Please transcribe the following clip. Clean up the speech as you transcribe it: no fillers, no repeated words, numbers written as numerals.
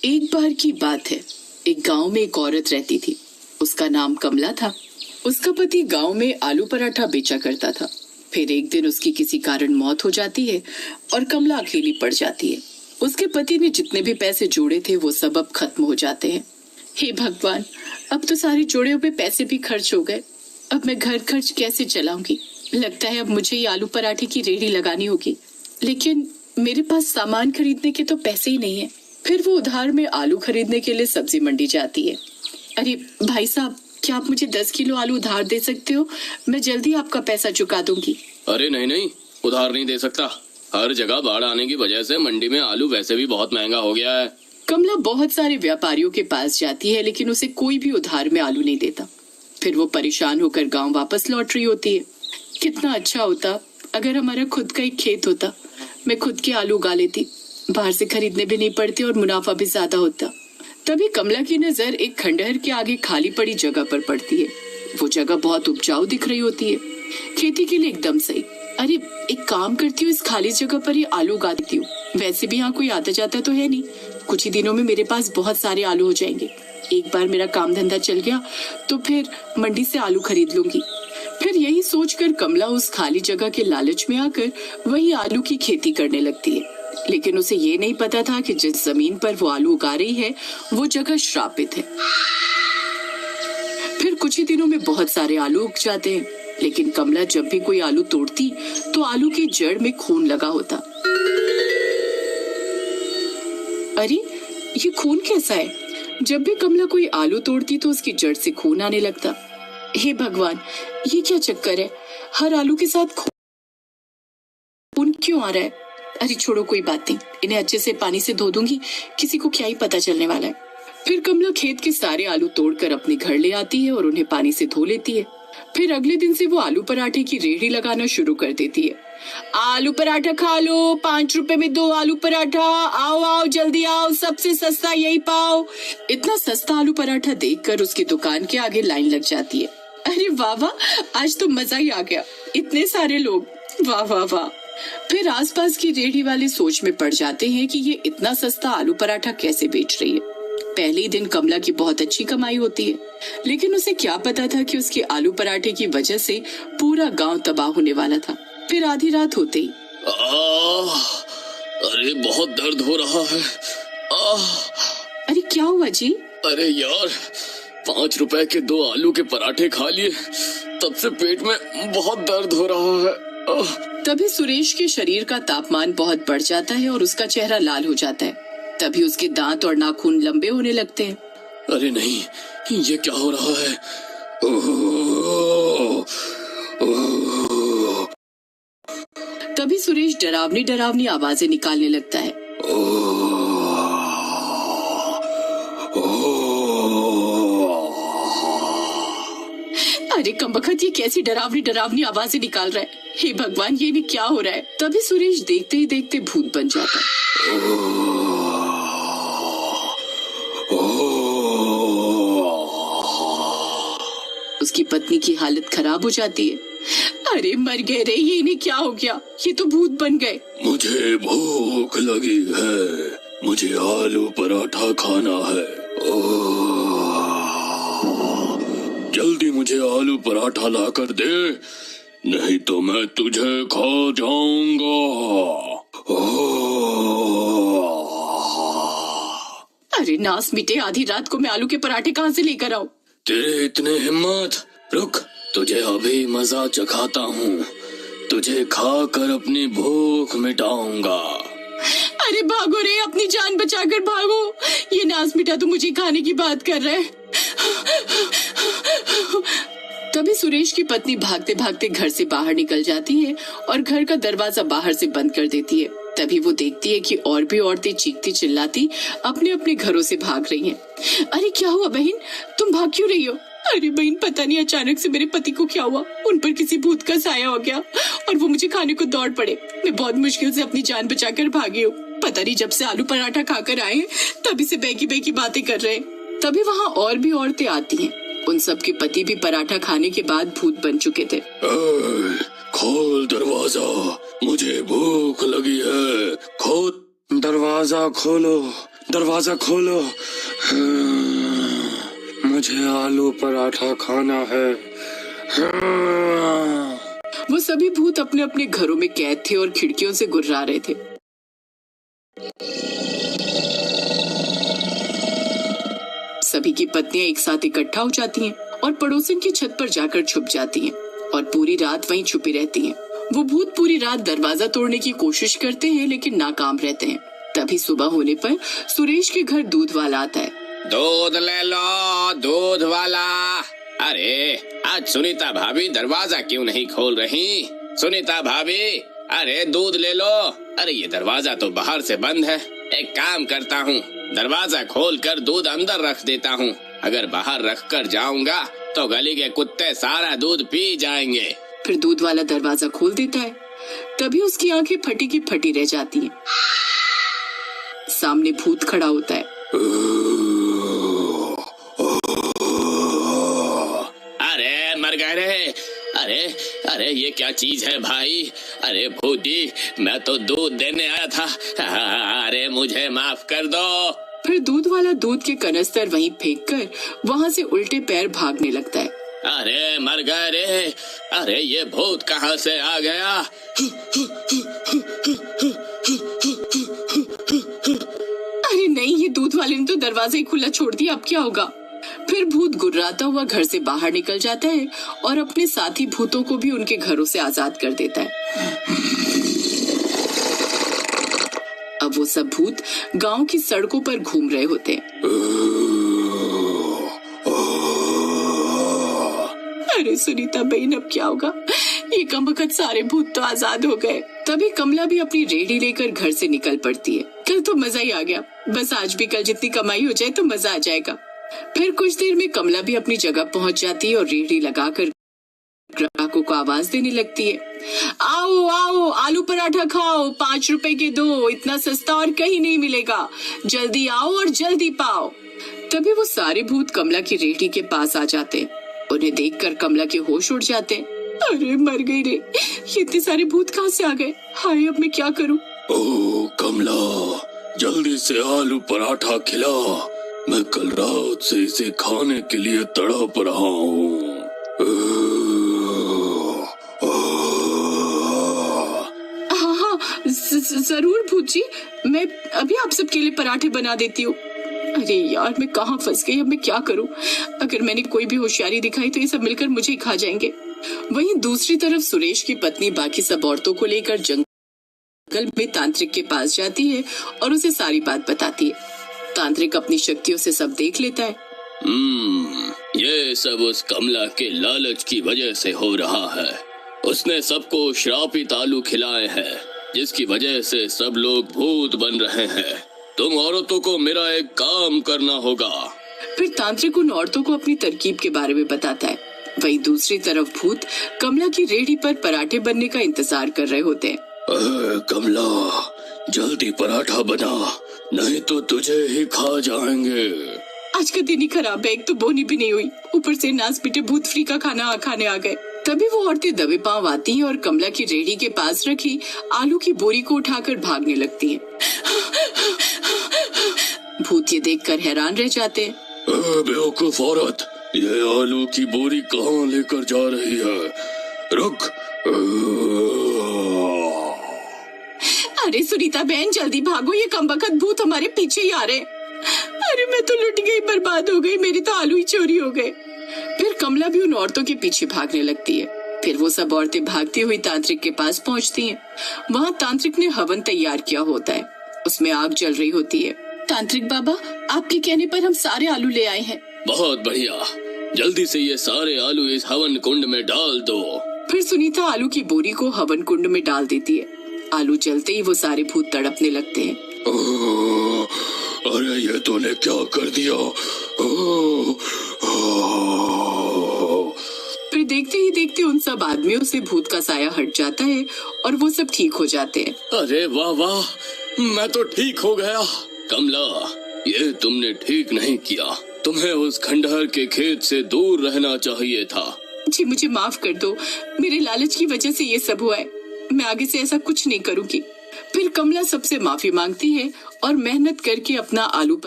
एक बार की बात है, एक गांव में एक औरत रहती थी। उसका नाम कमला था। उसका पति गांव में आलू पराठा बेचा करता था। फिर एक दिन उसकी किसी कारण मौत हो जाती है और कमला अकेली पड़ जाती है। उसके पति ने जितने भी पैसे जोड़े थे वो सब अब खत्म हो जाते हैं। हे भगवान, अब तो सारे जोड़े हुए पैसे भी खर्च हो गए। अब मैं घर खर्च कैसे चलाऊंगी? लगता है अब मुझे ये आलू पराठे की रेहड़ी लगानी होगी, लेकिन मेरे पास सामान खरीदने के तो पैसे ही नहीं है। फिर वो उधार में आलू खरीदने के लिए सब्जी मंडी जाती है। अरे भाई साहब, क्या आप मुझे 10 किलो आलू उधार दे सकते हो? मैं जल्दी आपका पैसा चुका दूंगी। अरे नहीं नहीं, उधार नहीं दे सकता। हर जगह बाढ़ आने की वजह से मंडी में आलू वैसे भी बहुत महंगा हो गया है। कमला बहुत सारे व्यापारियों के पास जाती है, लेकिन उसे कोई भी उधार में आलू नहीं देता। फिर वो परेशान होकर गांव वापस लौट रही होती है। कितना अच्छा होता अगर हमारा खुद का एक खेत होता। मैं खुद के आलू उगा लेती, बाहर से खरीदने भी नहीं पड़ते और मुनाफा भी ज्यादा होता। तभी कमला की नजर एक खंडहर के आगे खाली पड़ी जगह पर पड़ती है। वो जगह बहुत उपजाऊ दिख रही होती है, खेती के लिए एकदम सही। अरे एक काम करती हूँ, इस खाली जगह पर ही आलू उगा देती हूँ। वैसे भी यहाँ कोई आता जाता तो है नहीं। कुछ ही दिनों में मेरे पास बहुत सारे आलू हो जाएंगे। एक बार मेरा काम धंधा चल गया तो फिर मंडी से आलू खरीद लूंगी। फिर यही सोचकर कमला उस खाली जगह के लालच में आकर वही आलू की खेती करने लगती है। लेकिन उसे ये नहीं पता था कि जिस जमीन पर वो आलू उगा रही है वो जगह श्रापित है। फिर कुछ ही दिनों में बहुत सारे आलू उग जाते हैं, लेकिन कमला जब भी कोई आलू तोड़ती तो आलू की जड़ में खून लगा होता। अरे ये खून कैसा है? जब भी कमला कोई आलू तोड़ती तो उसकी जड़ से खून आने लगता। हे भगवान, ये क्या चक्कर है? हर आलू के साथ खून क्यों आ रहा है? अरे छोड़ो, कोई बात नहीं, इन्हें अच्छे से पानी से धो दूंगी, किसी को क्या ही पता चलने वाला है। फिर कमला खेत के सारे आलू तोड़कर अपने घर ले आती है और उन्हें पानी से धो लेती है। फिर अगले दिन से वो आलू पराठे की रेहड़ी लगाना शुरू कर देती है। आलू पराठा खा लो, 5 रुपए में 2 आलू पराठा, आओ आओ जल्दी आओ, सबसे सस्ता यही पाओ। इतना सस्ता आलू पराठा देखकर उसकी दुकान के आगे लाइन लग जाती है। अरे वाह वाह, आज तो मजा ही आ गया, इतने सारे लोग, वाह वाह वाह। फिर आसपास की रेहड़ी वाले सोच में पड़ जाते हैं कि ये इतना सस्ता आलू पराठा कैसे बेच रही है। पहले ही दिन कमला की बहुत अच्छी कमाई होती है, लेकिन उसे क्या पता था कि उसके आलू पराठे की वजह से पूरा गांव तबाह होने वाला था। फिर आधी रात होते ही अरे बहुत दर्द हो रहा है। अरे क्या हुआ जी? अरे यार, 5 रुपए के 2 आलू के पराठे खा लिए, तब से पेट में बहुत दर्द हो रहा है। तभी सुरेश के शरीर का तापमान बहुत बढ़ जाता है और उसका चेहरा लाल हो जाता है। तभी उसके दांत और नाखून लंबे होने लगते हैं। अरे नहीं, ये क्या हो रहा है? तभी सुरेश डरावनी डरावनी आवाजें निकालने लगता है। अरे कमबख्त, ये कैसी डरावनी डरावनी आवाजें निकाल रहा है? हे भगवान, ये भी क्या हो रहा है? तभी सुरेश देखते ही देखते भूत बन जाता है। उसकी पत्नी की हालत खराब हो जाती है। अरे मर गए रे, ये इन्हें क्या हो गया? ये तो भूत बन गए। मुझे भूख लगी है, मुझे आलू पराठा खाना है। जल्दी मुझे आलू पराठा लाकर दे, नहीं तो मैं तुझे खा जाऊंगा। अरे नास मिटे, आधी रात को मैं आलू के पराठे कहाँ से लेकर आऊं? तेरे इतने हिम्मत, रुक, तुझे अभी मजा चखाता हूँ। तुझे खाकर अपनी भूख मिटाऊंगा। अरे भागो रे, अपनी जान बचाकर भागो। ये नास मिटा तो मुझे खाने की बात कर रहा है। तभी सुरेश की पत्नी भागते भागते घर से बाहर निकल जाती है और घर का दरवाजा बाहर से बंद कर देती है। तभी वो देखती है कि और भी औरतें चीखती चिल्लाती अपने अपने घरों से भाग रही हैं। अरे क्या हुआ बहन, तुम भाग क्यों रही हो? अरे बहन, पता नहीं अचानक से मेरे पति को क्या हुआ, उन पर किसी भूत का साया हो गया और वो मुझे खाने को दौड़ पड़े। मैं बहुत मुश्किल से अपनी जान बचाकर भागी हूँ। पता नहीं जब से आलू पराठा खाकर आए तभी से बेकी बेकी बातें कर रहे हैं। तभी वहाँ और भी औरतें आती हैं। उन सब के पति भी पराठा खाने के बाद भूत बन चुके थे। खोल दरवाजा, मुझे भूख लगी है। खोल दरवाजा, खोलो, दरवाजा खोलो। मुझे आलू पराठा खाना है। वो सभी भूत अपने अपने घरों में कैद थे और खिड़कियों से गुर्रा रहे थे। सभी की पत्नियां एक साथ इकट्ठा हो जाती हैं और पड़ोसन की छत पर जाकर छुप जाती हैं और पूरी रात वहीं छुपी रहती हैं। वो भूत पूरी रात दरवाजा तोड़ने की कोशिश करते हैं लेकिन नाकाम रहते हैं। तभी सुबह होने पर सुरेश के घर दूध वाला आता है। दूध ले लो, दूध वाला। अरे आज सुनीता भाभी दरवाजा क्यों नहीं खोल रही? सुनीता भाभी, अरे दूध ले लो। अरे ये दरवाजा तो बाहर से बंद है। एक काम करता हूँ, दरवाजा खोलकर दूध अंदर रख देता हूँ। अगर बाहर रख कर जाऊंगा तो गली के कुत्ते सारा दूध पी जाएंगे। फिर दूध वाला दरवाजा खोल देता है। तभी उसकी आंखें फटी की फटी रह जाती हैं। सामने भूत खड़ा होता है। अरे मर गए रे। अरे अरे ये क्या चीज है भाई? अरे भूती, मैं तो दूध देने आया था। अरे मुझे माफ कर दो। फिर दूध वाला दूध के कनस्तर वहीं फेंककर वहां से उल्टे पैर भागने लगता है। अरे मर गए रे। अरे ये भूत कहाँ से आ गया? अरे नहीं, ये दूध वाले ने तो दरवाजा ही खुला छोड़ दिया, अब क्या होगा? फिर भूत गुर्राता हुआ घर से बाहर निकल जाता है और अपने साथी भूतों को भी उनके घरों से आजाद कर देता है। अब वो सब भूत गांव की सड़कों पर घूम रहे होते हैं। अरे सुनीता बहन, अब क्या होगा? ये कमबख्त सारे भूत तो आजाद हो गए। तभी कमला भी अपनी रेहड़ी लेकर घर से निकल पड़ती है। कल तो मजा ही आ गया, बस आज भी कल जितनी कमाई हो जाए तो मजा आ जाएगा। फिर कुछ देर में कमला भी अपनी जगह पहुंच जाती है और रेहड़ी लगाकर ग्राहकों को आवाज देने लगती है। आओ आओ, आलू पराठा खाओ, 5 रुपए के दो, इतना सस्ता और कहीं नहीं मिलेगा। जल्दी आओ और जल्दी पाओ। तभी वो सारे भूत कमला की रेहड़ी के पास आ जाते। उन्हें देखकर कमला के होश उड़ जाते। अरे मर गई रे, ये इतने सारे भूत कहाँ से आ गए? हाय, अब मैं क्या करूं? ओ कमला, जल्दी से आलू पराठा खिला। मैं कल रात से इसे खाने के लिए तड़प रहा हूँ। हाँ हाँ, जरूर भूत जी, मैं अभी आप सबके लिए पराठे बना देती हूँ। अरे यार, मैं कहाँ फंस गई, अब मैं क्या करूं? अगर मैंने कोई भी होशियारी दिखाई तो ये सब मिलकर मुझे ही खा जाएंगे। वहीं दूसरी तरफ सुरेश की पत्नी बाकी सब औरतों को लेकर जंगल में तांत्रिक के पास जाती है और उसे सारी बात बताती है। तांत्रिक अपनी शक्तियों से सब देख लेता है। ये सब उस कमला के लालच की वजह से हो रहा है। उसने सबको श्रापित आलू खिलाए हैं, जिसकी वजह से सब लोग भूत बन रहे हैं। तुम औरतों को मेरा एक काम करना होगा। फिर तांत्रिक उन औरतों को अपनी तरकीब के बारे में बताता है। वहीं दूसरी तरफ भूत कमला की रेहड़ी पर पराठे बनने का इंतजार कर रहे होते हैं। कमला, जल्दी पराठा बना, नहीं तो तुझे ही खा जाएंगे। आज का दिन ही खराब है, एक तो बोनी भी नहीं हुई, ऊपर से नास पीटे भूत फ्री का खाना खाने आ गए। तभी वो औरतें दबे पांव आती हैं और कमला की रेहड़ी के पास रखी आलू की बोरी को उठाकर भागने लगती हैं। भूत ये देखकर हैरान रह जाते हैं। बेवकूफ औरत, ये आलू की बोरी कहाँ लेकर जा रही है? रुक। अरे सुनीता बहन, जल्दी भागो, ये कमबख्त भूत हमारे पीछे ही आ रहे। अरे मैं तो लुट गई, बर्बाद हो गई, मेरी तो आलू ही चोरी हो गए। फिर कमला भी उन औरतों के पीछे भागने लगती है। फिर वो सब औरतें भागती हुई तांत्रिक के पास पहुंचती हैं। वहाँ तांत्रिक ने हवन तैयार किया होता है, उसमें आग जल रही होती है। तांत्रिक बाबा, आपके कहने पर हम सारे आलू ले आए हैं। बहुत बढ़िया, जल्दी से ये सारे आलू इस हवन कुंड में डाल दो। फिर सुनीता आलू की बोरी को हवन कुंड में डाल देती है। आलू जलते ही वो सारे भूत तड़पने लगते हैं। अरे ये तूने क्या कर दिया? फिर देखते ही देखते उन सब आदमियों से भूत का साया हट जाता है और वो सब ठीक हो जाते हैं। अरे वाह वाह, मैं तो ठीक हो गया। कमला, ये तुमने ठीक नहीं किया। तुम्हें उस खंडहर के खेत से दूर रहना चाहिए था। जी मुझे माफ कर दो, मेरे लालच की वजह से ये सब हुआ है। मैं आगे से ऐसा कुछ नहीं करूंगी। फिर फिर कमला सबसे माफी मांगती है और मेहनत करके अपना आलू